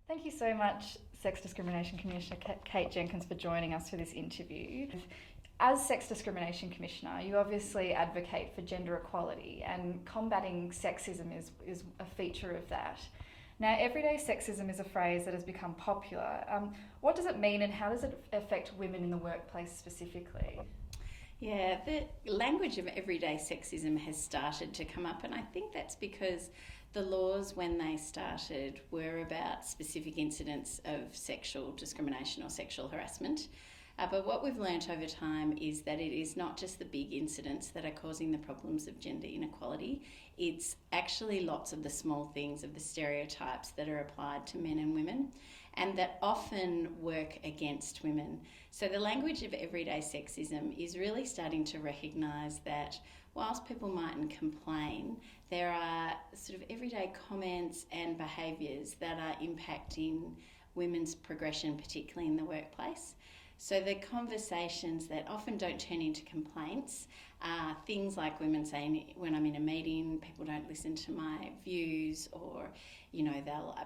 Thank you so much, Sex Discrimination Commissioner Kate Jenkins, for joining us for this interview. As Sex Discrimination Commissioner, you obviously advocate for gender equality, and combating sexism is a feature of that. Now, everyday sexism is a phrase that has become popular. What does it mean, and how does it affect women in the workplace specifically? Yeah, the language of everyday sexism has started to come up, and I think that's because the laws, when they started, were about specific incidents of sexual discrimination or sexual harassment. But what we've learnt over time is that it is not just the big incidents that are causing the problems of gender inequality. It's actually lots of the small things, of the stereotypes that are applied to men and women, and that often work against women. So the language of everyday sexism is really starting to recognise that whilst people mightn't complain, there are sort of everyday comments and behaviours that are impacting women's progression, particularly in the workplace. So the conversations that often don't turn into complaints are things like women saying, when I'm in a meeting, people don't listen to my views, or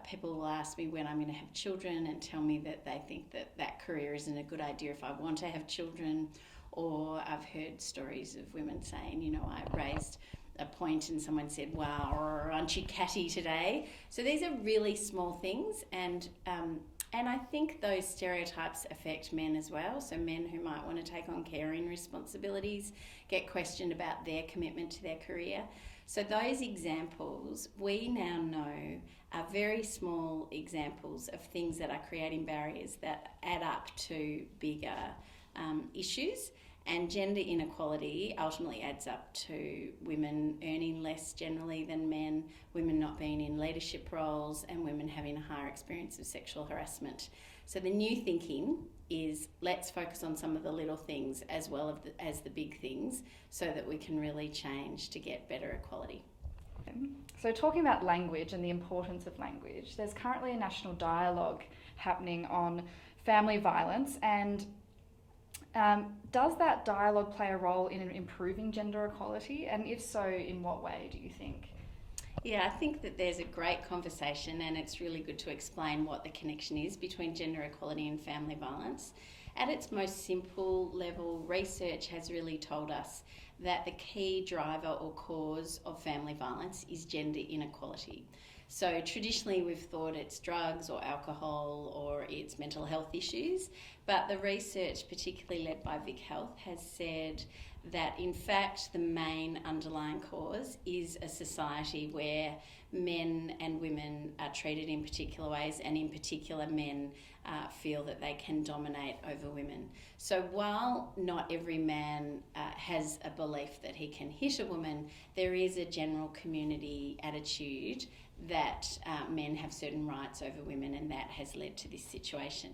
people will ask me when I'm going to have children and tell me that they think that career isn't a good idea if I want to have children. Or I've heard stories of women saying, I raised a point and someone said, wow, or aren't you catty today? So these are really small things, and I think those stereotypes affect men as well. So men who might want to take on caring responsibilities get questioned about their commitment to their career. So those examples, we now know, are very small examples of things that are creating barriers that add up to bigger issues. And gender inequality ultimately adds up to women earning less generally than men, women not being in leadership roles, and women having a higher experience of sexual harassment. So the new thinking is, let's focus on some of the little things as well as the big things, so that we can really change to get better equality. So talking about language and the importance of language, there's currently a national dialogue happening on family violence, and does that dialogue play a role in improving gender equality? And if so, in what way do you think? Yeah, I think that there's a great conversation, and it's really good to explain what the connection is between gender equality and family violence. At its most simple level, research has really told us that the key driver or cause of family violence is gender inequality. So traditionally we've thought it's drugs or alcohol or it's mental health issues, but the research, particularly led by Vic Health, has said that in fact the main underlying cause is a society where men and women are treated in particular ways, and in particular men feel that they can dominate over women. So while not every man has a belief that he can hit a woman, there is a general community attitude that men have certain rights over women, and that has led to this situation.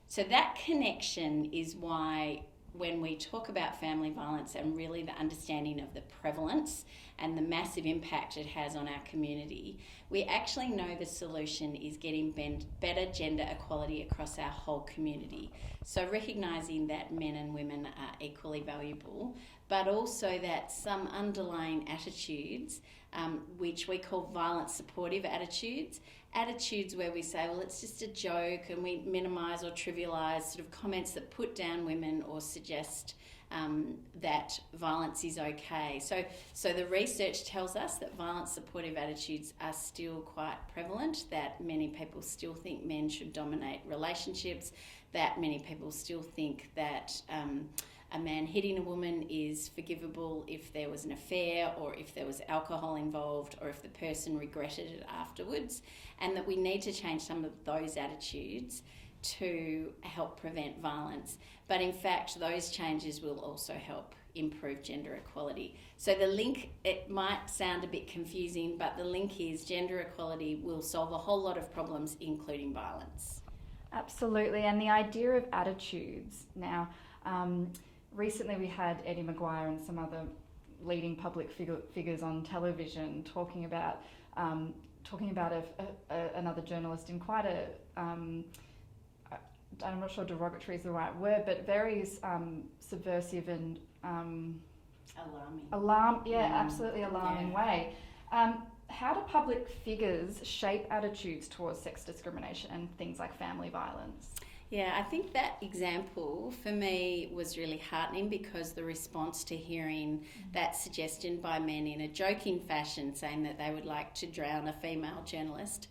So that connection is why when we talk about family violence and really the understanding of the prevalence and the massive impact it has on our community, we actually know the solution is getting better gender equality across our whole community. So recognising that men and women are equally valuable, but also that some underlying attitudes, which we call violence supportive attitudes where we say, well, it's just a joke, and we minimise or trivialise sort of comments that put down women or suggest that violence is okay. So the research tells us that violence supportive attitudes are still quite prevalent, that many people still think men should dominate relationships, that many people still think that a man hitting a woman is forgivable if there was an affair or if there was alcohol involved or if the person regretted it afterwards, and that we need to change some of those attitudes to help prevent violence. But in fact, those changes will also help improve gender equality. So the link, it might sound a bit confusing, but the link is gender equality will solve a whole lot of problems, including violence. Absolutely, and the idea of attitudes now, recently we had Eddie Maguire and some other leading public figures on television talking about another journalist in quite a, I'm not sure derogatory is the right word, but very subversive and Alarming. Absolutely alarming way. How do public figures shape attitudes towards sex discrimination and things like family violence? Yeah, I think that example for me was really heartening because the response to hearing that suggestion by men in a joking fashion saying that they would like to drown a female journalist,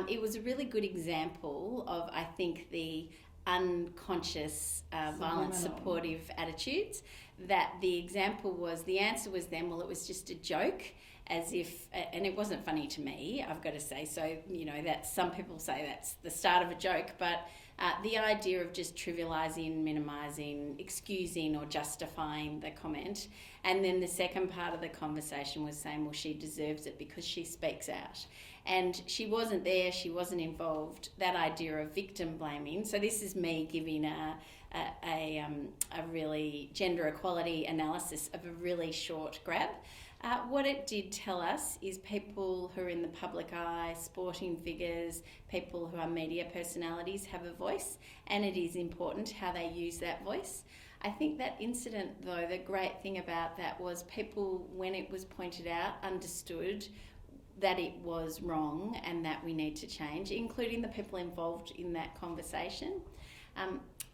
it was a really good example of, I think, the unconscious violent supportive attitudes. That the answer was then, well, it was just a joke, as if, and it wasn't funny to me, I've got to say. So, that some people say that's the start of a joke, but the idea of just trivialising, minimising, excusing or justifying the comment. And then the second part of the conversation was saying, well, she deserves it because she speaks out. And she wasn't there, she wasn't involved, that idea of victim blaming. So this is me giving a really gender equality analysis of a really short grab. What it did tell us is people who are in the public eye, sporting figures, people who are media personalities have a voice, and it is important how they use that voice. I think that incident, though, the great thing about that was people, when it was pointed out, understood that it was wrong and that we need to change, including the people involved in that conversation.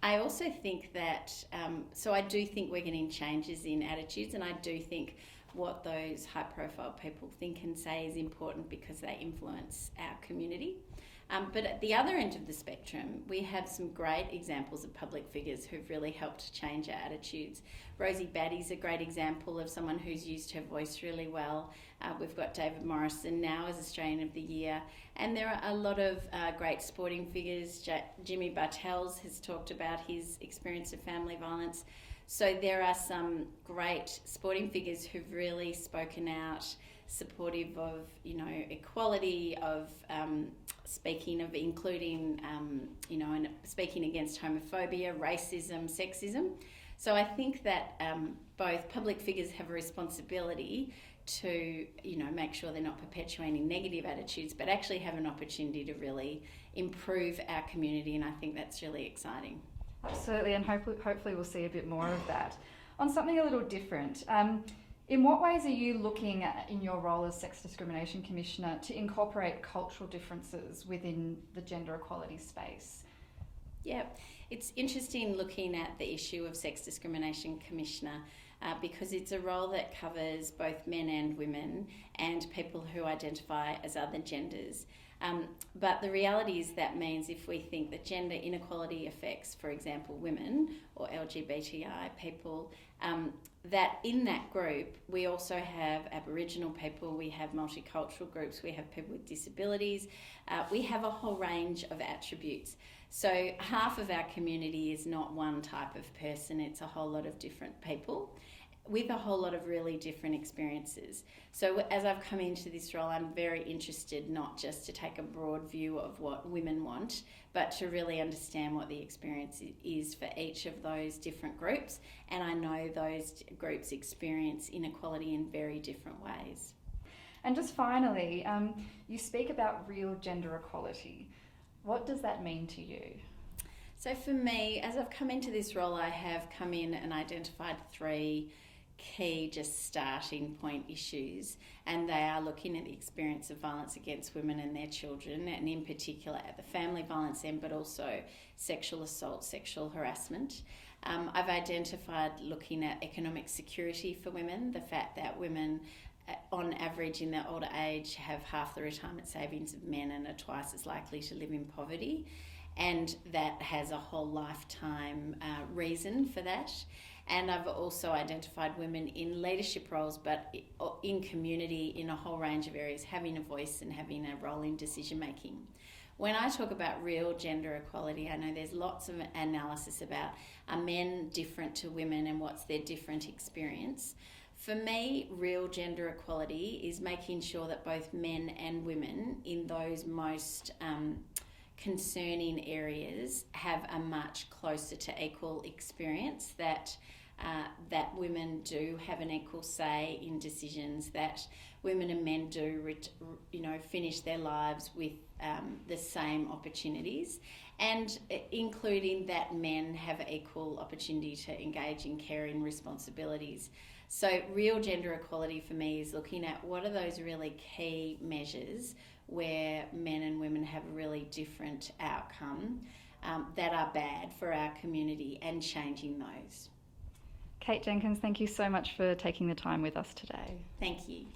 I also think that, so I do think we're getting changes in attitudes, and I do think what those high-profile people think and say is important because they influence our community. But at the other end of the spectrum, we have some great examples of public figures who've really helped change our attitudes. Rosie Batty's a great example of someone who's used her voice really well. We've got David Morrison now as Australian of the Year. And there are a lot of great sporting figures. Jimmy Bartels has talked about his experience of family violence. So there are some great sporting figures who've really spoken out, supportive of, equality, of speaking of including, and speaking against homophobia, racism, sexism. So I think that both public figures have a responsibility to, make sure they're not perpetuating negative attitudes, but actually have an opportunity to really improve our community, and I think that's really exciting. Absolutely, and hopefully we'll see a bit more of that. On something a little different, in what ways are you looking at, in your role as Sex Discrimination Commissioner, to incorporate cultural differences within the gender equality space? Yeah, it's interesting looking at the issue of Sex Discrimination Commissioner because it's a role that covers both men and women and people who identify as other genders. But the reality is that means if we think that gender inequality affects, for example, women or LGBTI people, that in that group we also have Aboriginal people, we have multicultural groups, we have people with disabilities, we have a whole range of attributes. So half of our community is not one type of person, it's a whole lot of different people with a whole lot of really different experiences. So as I've come into this role, I'm very interested not just to take a broad view of what women want, but to really understand what the experience is for each of those different groups. And I know those groups experience inequality in very different ways. And just finally, you speak about real gender equality. What does that mean to you? So for me, as I've come into this role, I have come in and identified three key just starting point issues, and they are looking at the experience of violence against women and their children, and in particular at the family violence end, but also sexual assault, sexual harassment. I've identified looking at economic security for women, the fact that women on average in their older age have half the retirement savings of men and are twice as likely to live in poverty, and that has a whole lifetime reason for that. And I've also identified women in leadership roles, but in community, in a whole range of areas, having a voice and having a role in decision making. When I talk about real gender equality, I know there's lots of analysis about are men different to women and what's their different experience. For me, real gender equality is making sure that both men and women in those most concerning areas have a much closer to equal experience, that women do have an equal say in decisions, that women and men do finish their lives with the same opportunities, and including that men have equal opportunity to engage in caring responsibilities. So real gender equality for me is looking at what are those really key measures where men and women have a really different outcome that are bad for our community, and changing those. Kate Jenkins, thank you so much for taking the time with us today. Thank you.